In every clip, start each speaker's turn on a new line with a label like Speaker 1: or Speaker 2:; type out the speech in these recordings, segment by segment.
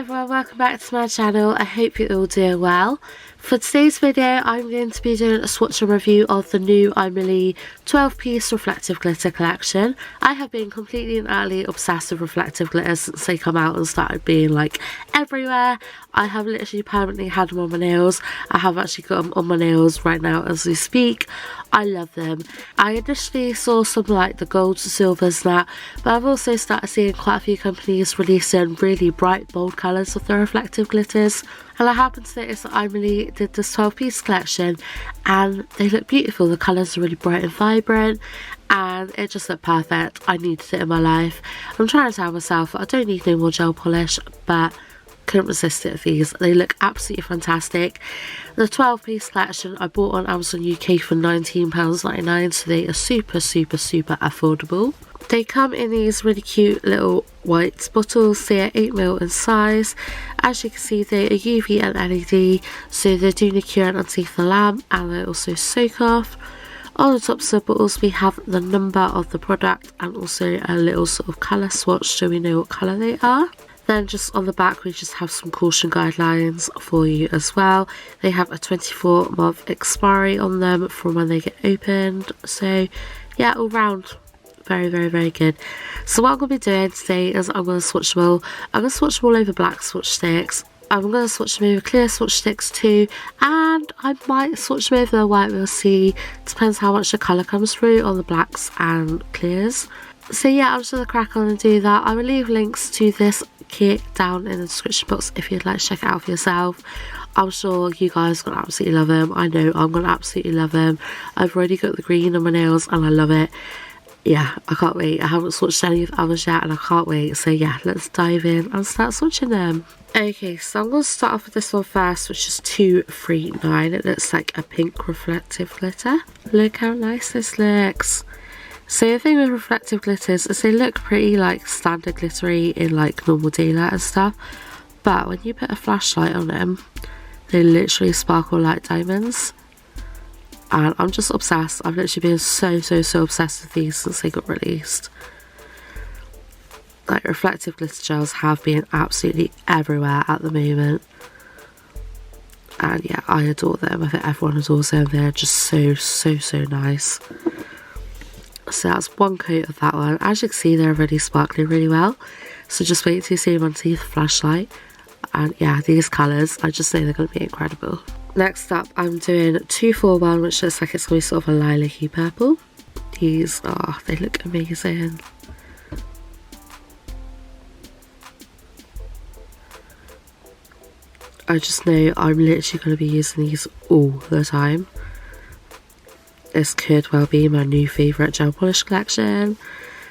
Speaker 1: everyone, welcome back to my channel. I hope you're all doing well. For today's video, I'm going to be doing a swatch and review of the new AIMEILI 12-piece reflective glitter collection. I have been completely and utterly obsessed with reflective glitters since they come out and started being like everywhere. I have literally permanently had them on my nails. I have actually got them on my nails right now as we speak. I love them. I initially saw some like the golds and silvers and that, but I've also started seeing quite a few companies releasing really bright bold colours of their reflective glitters, and I happened to notice that AIMEILI did this 12-piece collection and they look beautiful. The colours are really bright and vibrant and it just looked perfect. I needed it in my life. I'm trying to tell myself I don't need no more gel polish, but couldn't resist it with these. They look absolutely fantastic. The 12-piece collection I bought on Amazon UK for £19.99, so they are super affordable. They come in these really cute little white bottles. They are 8ml in size. As you can see, they are UV and LED, so they do cure underneath the lamp and they also soak off. On the tops of the bottles we have the number of the product and also a little sort of colour swatch so we know what colour they are. Then just on the back we just have some caution guidelines for you as well. They have a 24-month expiry on them from when they get opened. So yeah, all round very good. So what I'm going to be doing today is I'm going to swatch them all. I'm going to swatch them all over black swatch sticks. I'm going to swatch them over clear swatch sticks too, and I might swatch them over the white, we'll see. Depends how much the colour comes through on the blacks and clears. So yeah, I'm just going to crack on and do that. I will leave links to this kit down in the description box if you'd like to check it out for yourself. I'm sure you guys are going to absolutely love them. I know I'm going to absolutely love them. I've already got the green on my nails and I love it. Yeah, I can't wait. I haven't swatched any of the others yet and I can't wait. So yeah, let's dive in and start swatching them. Okay, so I'm going to start off with this one first, which is 239. It looks like a pink reflective glitter. Look how nice this looks. So the thing with reflective glitters is they look pretty like standard glittery in like normal daylight and stuff, but when you put a flashlight on them they literally sparkle like diamonds, and I'm just obsessed. I've literally been so obsessed with these since they got released. Like reflective glitter gels have been absolutely everywhere at the moment, and yeah, I adore them. I think everyone adores them. They're just so nice. So that's one coat of that one. As you can see, they're already sparkling really well, so just wait till you see them underneath the flashlight. And yeah, these colours, I just know they're going to be incredible. Next up, I'm doing 241, which looks like it's going to be sort of a lilac-y purple. These are, they look amazing. I just know I'm literally going to be using these all the time. This could well be my new favourite gel polish collection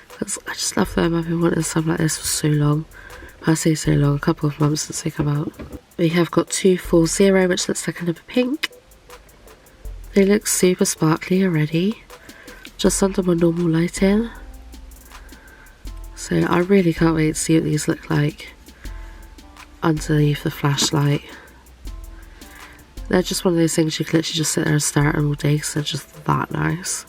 Speaker 1: because I just love them. I've been wanting something like this for so long. I say so long, a couple of months since they come out. We have got 240, which looks like another pink. They look super sparkly already, just under my normal lighting. So I really can't wait to see what these look like underneath the flashlight. They're just one of those things you can literally just sit there and stare at them all day because they're just that nice.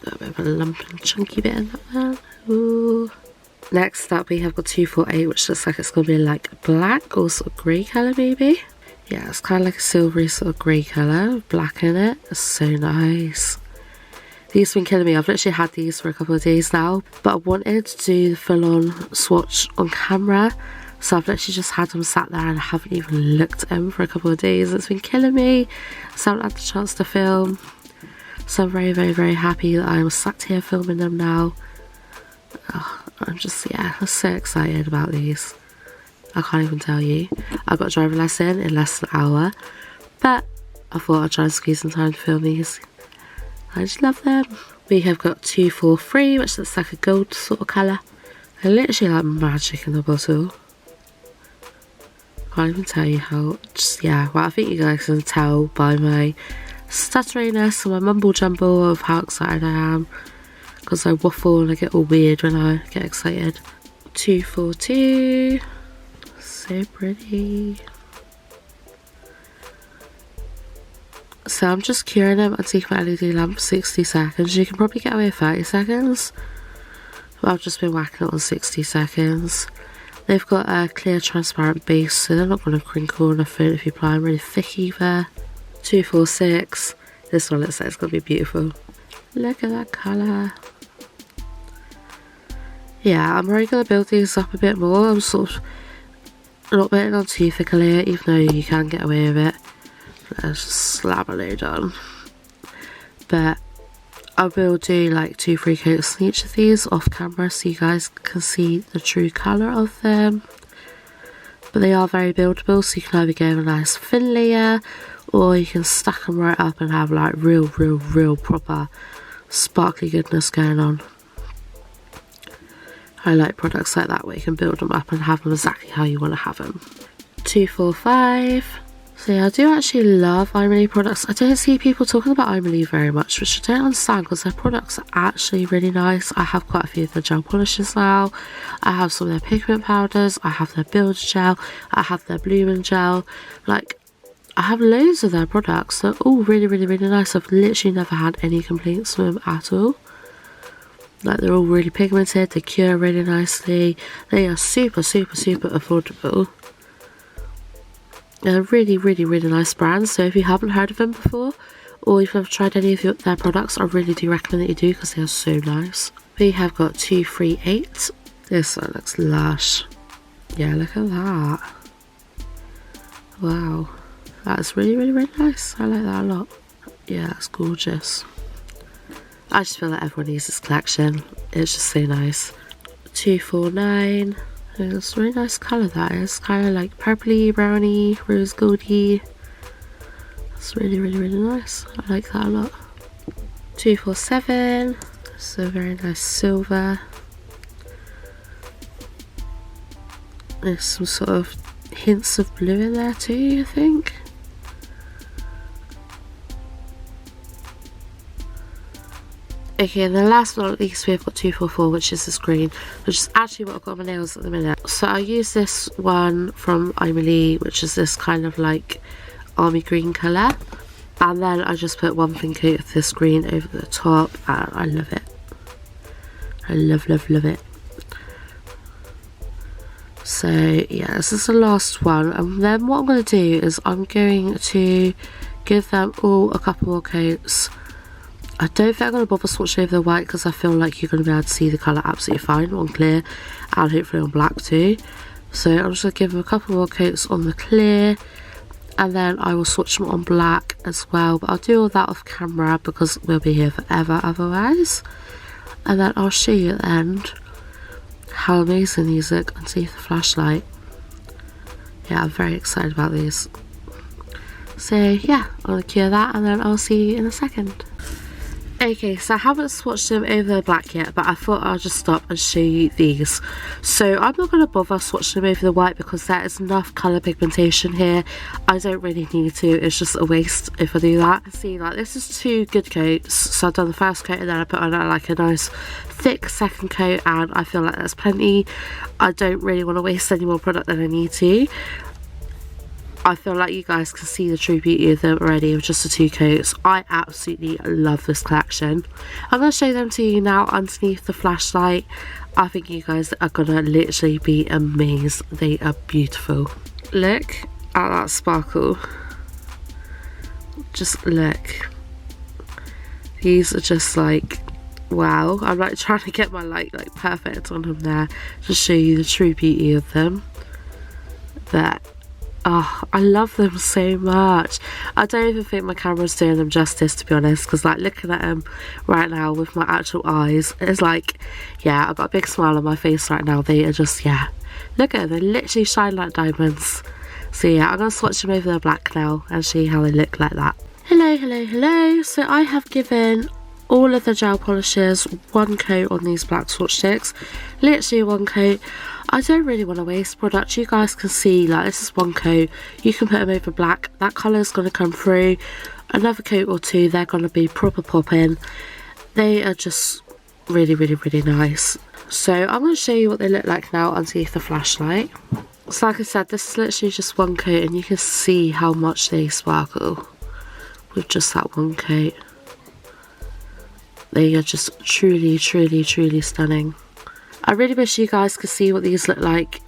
Speaker 1: Got a bit of a lump and chunky bit in that one. Ooh. Next up we have got 248, which looks like it's going to be like black or sort of grey colour maybe. Yeah, it's kind of like a silvery sort of grey colour with black in it. It's so nice. These have been killing me. I've literally had these for a couple of days now, but I wanted to do the full-on swatch on camera. So I've literally just had them sat there and I haven't even looked at them for a couple of days. It's been killing me. So I haven't had the chance to film. So I'm very happy that I'm sat here filming them now. Oh, I'm just, yeah, I'm so excited about these. I can't even tell you. I got a driving lesson in less than an hour, but I thought I'd try and squeeze some time to film these. I just love them. We have got 243, which looks like a gold sort of colour. They're literally like magic in the bottle. Can't even tell you how, just yeah, well I think you guys can tell by my stutteriness and my mumble jumble of how excited I am, because I waffle and I get all weird when I get excited. 242, so pretty. So I'm just curing them underneath my LED lamp for 60 seconds. You can probably get away with 30 seconds, but I've just been whacking it on 60 seconds. They've got a clear transparent base, so they're not going to crinkle or nothing if you apply them really thick either. 246. This one looks like it's going to be beautiful. Look at that colour. Yeah, I'm really going to build these up a bit more. I'm sort of not putting on too thick a layer, even though you can get away with it. Let's just slap a load on. But I will do like 2-3 coats on each of these off camera so you guys can see the true colour of them. But they are very buildable, so you can either go with a nice thin layer, or you can stack them right up and have like real proper sparkly goodness going on. I like products like that where you can build them up and have them exactly how you want to have them. 245. So yeah, I do actually love AIMEILI products. I don't see people talking about AIMEILI very much, which I don't understand because their products are actually really nice. I have quite a few of their gel polishes now. I have some of their pigment powders. I have their build gel. I have their blooming gel. Like, I have loads of their products. They're all really nice. I've literally never had any complaints from them at all. Like, they're all really pigmented. They cure really nicely. They are super affordable. They're really nice brands, so if you haven't heard of them before, or if you've tried any of their products, I really do recommend that you do because they are so nice. We have got 238. This one looks lush. Yeah, look at that. Wow. That's really nice. I like that a lot. Yeah, that's gorgeous. I just feel like everyone needs this collection. It's just so nice. 249. It's a really nice colour that is. Kind of like purpley, browny, rose goldy. It's really nice. I like that a lot. 247. It's a very nice silver. There's some sort of hints of blue in there too, I think. Okay, and the last but not least, we've got 244, which is this green, which is actually what I've got on my nails at the minute. So I use this one from AIMEILI, which is this kind of like army green colour. And then I just put one thin coat of this green over the top, and I love it. I love it. So yeah, this is the last one. And then what I'm going to do is I'm going to give them all a couple more coats. I don't think I'm going to bother swatching over the white because I feel like you're going to be able to see the colour absolutely fine on clear and hopefully on black too. So I'm just going to give them a couple more coats on the clear, and then I will swatch them on black as well. But I'll do all that off camera because we'll be here forever otherwise. And then I'll show you at the end how amazing these look underneath the flashlight. Yeah, I'm very excited about these. So yeah, I'm going to cure that and then I'll see you in a second. Okay, so I haven't swatched them over the black yet, but I thought I'll just stop and show you these. So I'm not going to bother swatching them over the white because there is enough colour pigmentation here. I don't really need to, it's just a waste if I do that. See, like, this is 2 good coats. So I've done the first coat and then I put on like a nice thick second coat, and I feel like that's plenty. I don't really want to waste any more product than I need to. I feel like you guys can see the true beauty of them already with just the 2 coats. I absolutely love this collection. I'm going to show them to you now underneath the flashlight. I think you guys are going to literally be amazed. They are beautiful. Look at that sparkle. Just look. These are just like, wow. I'm like trying to get my light like perfect on them there to show you the true beauty of them. But oh, I love them so much. I don't even think my camera's doing them justice, to be honest, because like looking at them right now with my actual eyes, it's like, yeah, I've got a big smile on my face right now. They are just, yeah, look at them, they literally shine like diamonds. So yeah, I'm going to swatch them over the black now and see how they look like that. Hello. So I have given all of the gel polishes 1 coat on these black swatch sticks. Literally 1 coat. I don't really want to waste product. You guys can see, like, this is 1 coat. You can put them over black. That colour is going to come through. Another coat or 2, they're going to be proper popping. They are just really nice. So I'm going to show you what they look like now underneath the flashlight. So like I said, this is literally just 1 coat, and you can see how much they sparkle with just that 1 coat. They are just truly stunning. I really wish you guys could see what these look like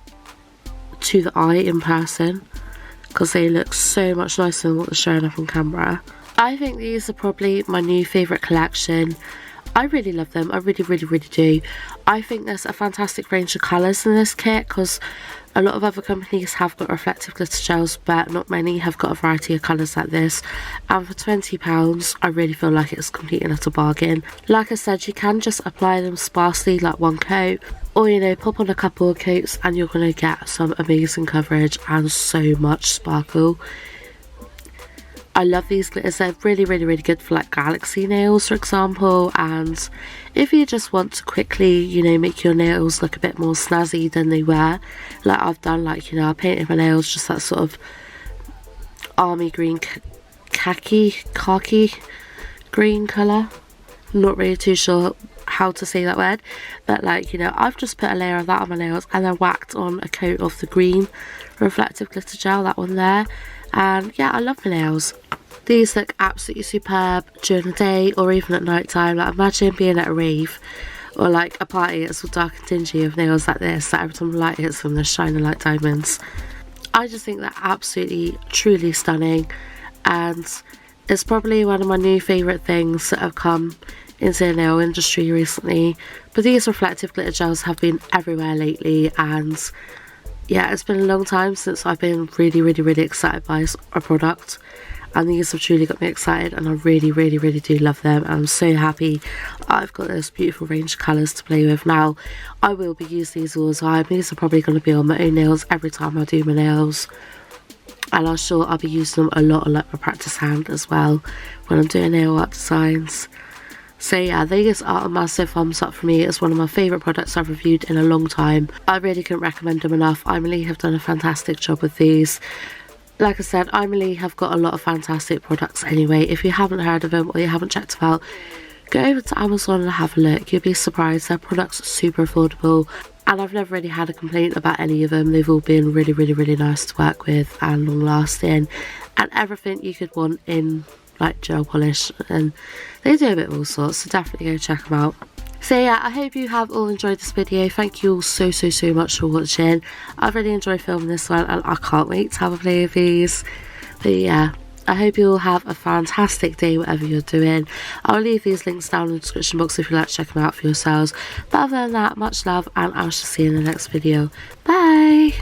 Speaker 1: to the eye in person, because they look so much nicer than what they're showing up on camera. I think these are probably my new favourite collection. I really love them, I really do. I think there's a fantastic range of colours in this kit, because a lot of other companies have got reflective glitter gels, but not many have got a variety of colours like this. And for £20, I really feel like it's complete and utter bargain. Like I said, you can just apply them sparsely like one coat, or you know, pop on a couple of coats and you're going to get some amazing coverage and so much sparkle. I love these glitters. They're really good for like galaxy nails, for example, and if you just want to quickly, you know, make your nails look a bit more snazzy than they were, like I've done, like, you know, I painted my nails just that sort of army green, khaki green colour. I'm not really too sure how to say that word, but like, you know, I've just put a layer of that on my nails and then whacked on a coat of the green reflective glitter gel, that one there. And yeah, I love my nails. These look absolutely superb during the day or even at night time. Like, imagine being at a rave or like a party that's all dark and dingy with nails like this, that every time the light hits them they're shining like diamonds. I just think they're absolutely truly stunning, and it's probably one of my new favourite things that have come into the nail industry recently. But these reflective glitter gels have been everywhere lately, and yeah, it's been a long time since I've been really excited by a product, and these have truly got me excited, and I really do love them. And I'm so happy I've got this beautiful range of colours to play with now. I will be using these all the time. These are probably going to be on my own nails every time I do my nails, and I'm sure I'll be using them a lot on like my practice hand as well when I'm doing nail art designs. So yeah, these are a massive thumbs up for me. It's one of my favourite products I've reviewed in a long time. I really couldn't recommend them enough. AIMEILI have done a fantastic job with these. Like I said, AIMEILI have got a lot of fantastic products anyway. If you haven't heard of them or you haven't checked them out, go over to Amazon and have a look. You'll be surprised. Their products are super affordable, and I've never really had a complaint about any of them. They've all been really nice to work with and long lasting, and everything you could want in like gel polish, and they do a bit of all sorts, so definitely go check them out. So yeah, I hope you have all enjoyed this video. Thank you all so much for watching. I've really enjoyed filming this one, and I can't wait to have a play of these. But yeah, I hope you all have a fantastic day whatever you're doing. I'll leave these links down in the description box if you'd like to check them out for yourselves. But other than that, much love, and I shall see you in the next video. Bye!